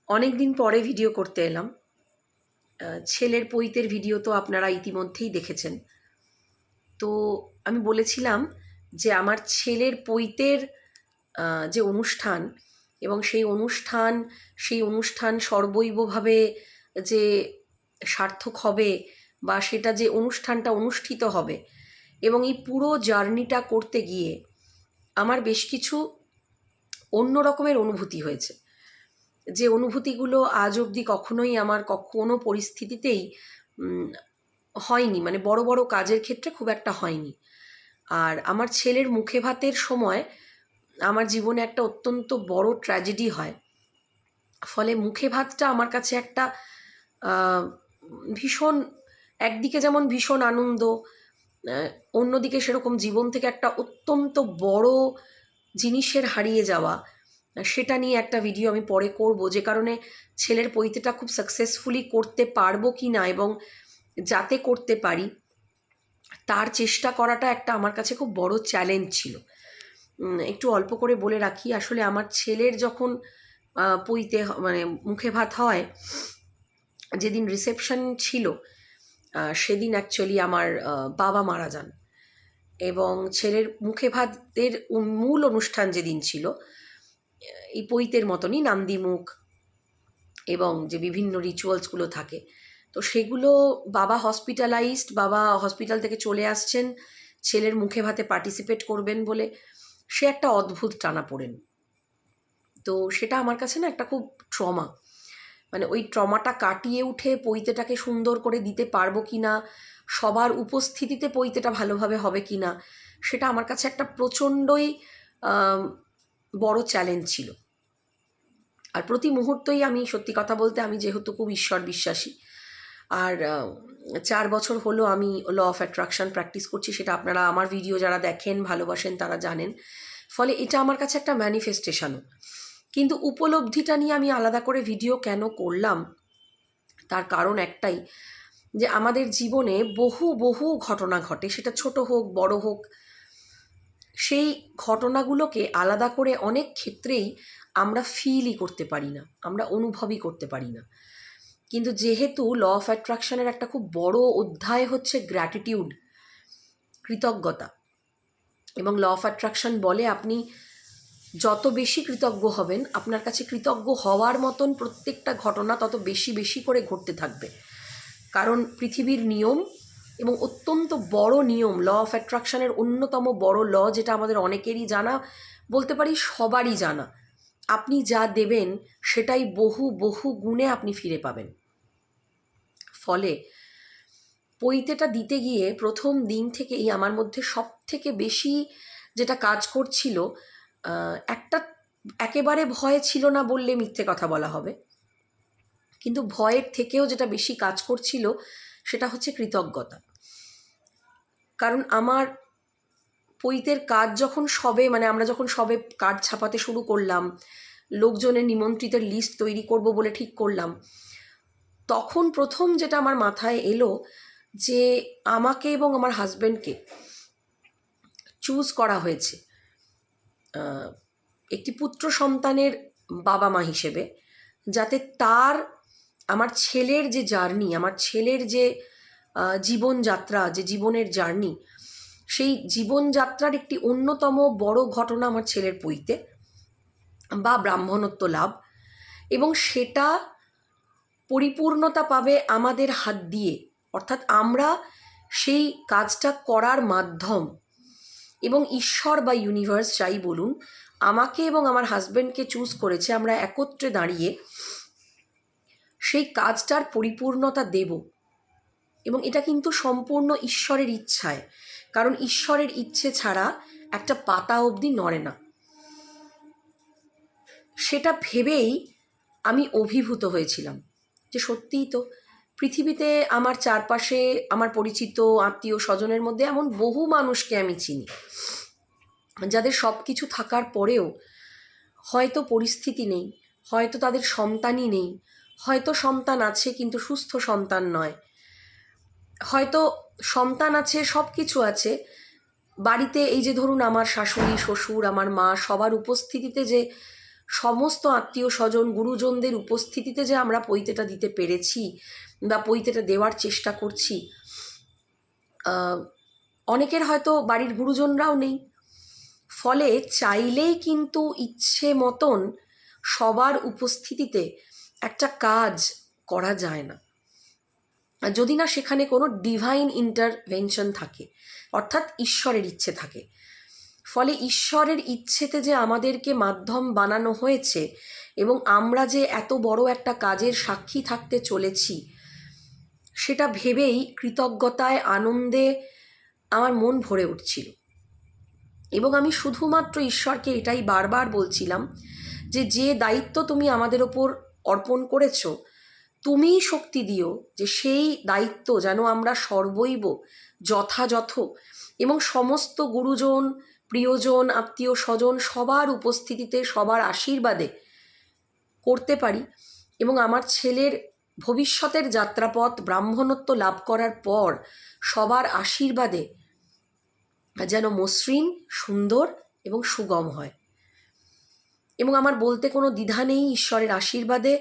অনেক দিন পরে ভিডিও করতে এলাম। ছেলের পৈতের ভিডিও তো আপনারা ইতিমধ্যেই দেখেছেন। তো আমি বলেছিলাম যে আমার ছেলের পৈতের যে অনুষ্ঠান এবং সেই অনুষ্ঠান সর্বৈবভাবে যে সার্থক হবে বা সেটা যে অনুষ্ঠানটা অনুষ্ঠিত হবে এবং এই পুরো জার্নিটা করতে গিয়ে আমার বেশ কিছু অন্য রকমের অনুভূতি হয়েছে। যে অনুভূতিগুলো আজ অবধি কখনোই আমার কোনো পরিস্থিতিতেই হয়নি, মানে বড় বড় কাজের ক্ষেত্রে খুব একটা হয়নি। আর আমার ছেলের মুখে ভাতের সময় আমার জীবনে একটা অত্যন্ত বড় ট্র্যাজেডি হয়। ফলে মুখে ভাতটা আমার কাছে একটা ভীষণ, একদিকে যেমন ভীষণ আনন্দ, অন্যদিকে সেরকম জীবন থেকে একটা অত্যন্ত বড় জিনিসের হারিয়ে যাওয়া, সেটা নিয়ে একটা ভিডিও আমি পরে করব। যে কারণে ছেলের পৈতেটা খুব সাকসেসফুলি করতে পারবো কি না এবং যাতে করতে পারি তার চেষ্টা করাটা একটা আমার কাছে খুব বড় চ্যালেঞ্জ ছিল। একটু অল্প করে বলে রাখি, আসলে আমার ছেলের যখন পৈতে মানে মুখে ভাত হয়, যেদিন রিসেপশন ছিল সেদিন অ্যাকচুয়ালি আমার বাবা মারা যান। এবং ছেলের মুখে ভাতের মূল অনুষ্ঠান যেদিন ছিল এই পৈতের মতনই নান্দিমুখ এবং যে বিভিন্ন রিচুয়ালসগুলো থাকে, তো সেগুলো বাবা হসপিটালাইজড, বাবা হসপিটাল থেকে চলে আসছেন ছেলের মুখে ভাতে পার্টিসিপেট করবেন বলে। সে একটা অদ্ভুত টানাপোড়েন। তো সেটা আমার কাছে না একটা খুব ট্রমা, মানে ওই ট্রমাটা কাটিয়ে উঠে পৈতেটাকে সুন্দর করে দিতে পারবো কি না, সবার উপস্থিতিতে পৈতেটা ভালোভাবে হবে কি না, সেটা আমার কাছে একটা প্রচণ্ডই বড় চ্যালেঞ্জ ছিল। আর প্রতি মুহূর্তেই আমি সত্যি কথা বলতে, আমি যেহেতু খুব ঈশ্বর বিশ্বাসী, আর 4 বছর হলো আমি ল অফ অ্যাট্রাকশন প্র্যাকটিস করছি, সেটা আপনারা আমার ভিডিও যারা দেখেন ভালোবাসেন তারা জানেন। ফলে এটা আমার কাছে একটা ম্যানিফেস্টেশনও। কিন্তু উপলব্ধিটা নিয়ে আমি আলাদা করে ভিডিও কেন করলাম, তার কারণ একটাই, যে আমাদের জীবনে বহু বহু ঘটনা ঘটে, সেটা ছোট হোক বড় হোক, সেই ঘটনাগুলোকে আলাদা করে অনেক ক্ষেত্রেই আমরা ফিলই করতে পারি না, আমরা অনুভবই করতে পারি না। কিন্তু যেহেতু ল অফ অ্যাট্রাকশনের একটা খুব বড় অধ্যায় হচ্ছে গ্র্যাটিটিউড, কৃতজ্ঞতা, এবং ল অফ অ্যাট্রাকশন বলে আপনি যত বেশি কৃতজ্ঞ হবেন, আপনার কাছে কৃতজ্ঞ হওয়ার মতন প্রত্যেকটা ঘটনা তত বেশি বেশি করে ঘটতে থাকবে। কারণ পৃথিবীর নিয়ম, এবং অত্যন্ত বড় নিয়ম, ল অফ অ্যাট্রাকশনের অন্যতম বড় ল, যেটা আমাদের অনেকেরই জানা, বলতে পারি সবারই জানা, আপনি যা দেবেন সেটাই বহু বহু গুণে আপনি ফিরে পাবেন। ফলে পৈতেটা দিতে গিয়ে প্রথম দিন থেকেই আমার মধ্যে সব থেকে বেশি যেটা কাজ করছিল, একটা একেবারে ভয় ছিল না বললে মিথ্যে কথা বলা হবে, কিন্তু ভয়ের থেকেও যেটা বেশি কাজ করছিল সেটা হচ্ছে কৃতজ্ঞতা। কারণ আমার পৈতের কাজ যখন সবে, মানে আমরা যখন সবে কার্ড ছাপাতে শুরু করলাম, লোকজনের নিমন্ত্রিতের লিস্ট তৈরি করব বলে ঠিক করলাম, তখন প্রথম যেটা আমার মাথায় এলো যে আমাকে এবং আমার হাজব্যান্ডকে চুজ করা হয়েছে একটি পুত্র সন্তানের বাবা মা হিসেবে, যাতে তার, আমার ছেলের যে জার্নি, আমার ছেলের যে জীবনযাত্রা, যে জীবনের জার্নি, সেই জীবনযাত্রার একটি অন্যতম বড় ঘটনা আমার ছেলের পৈতে বা ব্রাহ্মণত্ব লাভ, এবং সেটা পরিপূর্ণতা পাবে আমাদের হাত দিয়ে, অর্থাৎ আমরা সেই কাজটা করার মাধ্যম, এবং ঈশ্বর বা ইউনিভার্স যাই বলুন আমাকে এবং আমার হাজব্যান্ডকে চুজ করেছে, আমরা একত্রে দাঁড়িয়ে সেই কাজটার পরিপূর্ণতা দেব। এবং এটা কিন্তু সম্পূর্ণ ঈশ্বরের ইচ্ছায়, কারণ ঈশ্বরের ইচ্ছে ছাড়া একটা পাতা অবধি নড়ে না। সেটা ভেবেই আমি অভিভূত হয়েছিলাম যে সত্যিই তো পৃথিবীতে আমার চারপাশে আমার পরিচিত আত্মীয় স্বজনের মধ্যে এমন বহু মানুষকে আমি চিনি, যাদের সব কিছু থাকার পরেও হয়তো পরিস্থিতি নেই, হয়তো তাদের সন্তানই নেই, হয়তো সন্তান আছে কিন্তু সুস্থ সন্তান নয়, হয়তো সন্তান আছে, সব কিছু আছে বাড়িতে, এই যে ধরুন আমার শাশুড়ি শ্বশুর আমার মা সবার উপস্থিতিতে যে সমস্ত আত্মীয় স্বজন গুরুজনদের উপস্থিতিতে যে আমরা পৈতেটা দিতে পেরেছি বা পৈতেটা দেওয়ার চেষ্টা করছি, অনেকের হয়তো বাড়ির গুরুজনরাও নেই, ফলে চাইলেই কিন্তু ইচ্ছে মতন সবার উপস্থিতিতে একটা কাজ করা যায় না, যদি না সেখানে কোনো ডিভাইন ইন্টারভেনশন থাকে, অর্থাৎ ঈশ্বরের ইচ্ছে থাকে। ফলে ঈশ্বরের ইচ্ছেতে যে আমাদেরকে মাধ্যম বানানো হয়েছে এবং আমরা যে এত বড় একটা কাজের সাক্ষী থাকতে চলেছি, সেটা ভেবেই কৃতজ্ঞতায় আনন্দে আমার মন ভরে উঠছিল। এবং আমি শুধুমাত্র ঈশ্বরকে এটাই বারবার বলছিলাম যে যে দায়িত্ব তুমি আমাদের ওপর অর্পণ করেছো, তুমিই শক্তি দিও যে সেই দায়িত্ব যেন আমরা সর্বৈব যথাযথ এবং সমস্ত গুরুজন, প্রিয়জন, আত্মীয় স্বজন সবার উপস্থিতিতে সবার আশীর্বাদে করতে পারি এবং আমার ছেলের ভবিষ্যতের যাত্রাপথ ব্রাহ্মণত্ব লাভ করার পর সবার আশীর্বাদে যেন মসৃণ, সুন্দর এবং সুগম হয়। এবং আমার বলতে কোনো দ্বিধা নেই, ঈশ্বরের আশীর্বাদে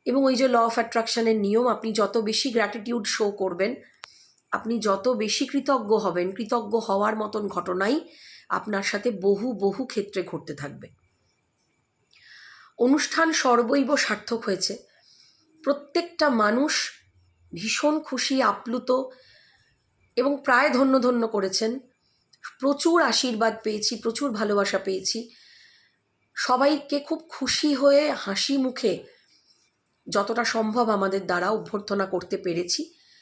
এবং ওই যে ল অফ অ্যাট্রাকশনের নিয়ম, আপনি যত বেশি গ্র্যাটিটিউড শো করবেন, আপনি যত বেশি কৃতজ্ঞ হবেন, কৃতজ্ঞ হওয়ার মতন ঘটনাই আপনার সাথে বহু বহু ক্ষেত্রে ঘটতে থাকবে। অনুষ্ঠান সর্বৈব সার্থক হয়েছে। প্রত্যেকটা মানুষ ভীষণ খুশি, আপ্লুত এবং প্রায় ধন্য ধন্য করেছেন। প্রচুর আশীর্বাদ পেয়েছি, প্রচুর ভালোবাসা পেয়েছি। সবাইকে খুব খুশি হয়ে হাসি মুখে যতটা সম্ভব আমাদের দ্বারা অভ্যর্থনা করতে পেরেছি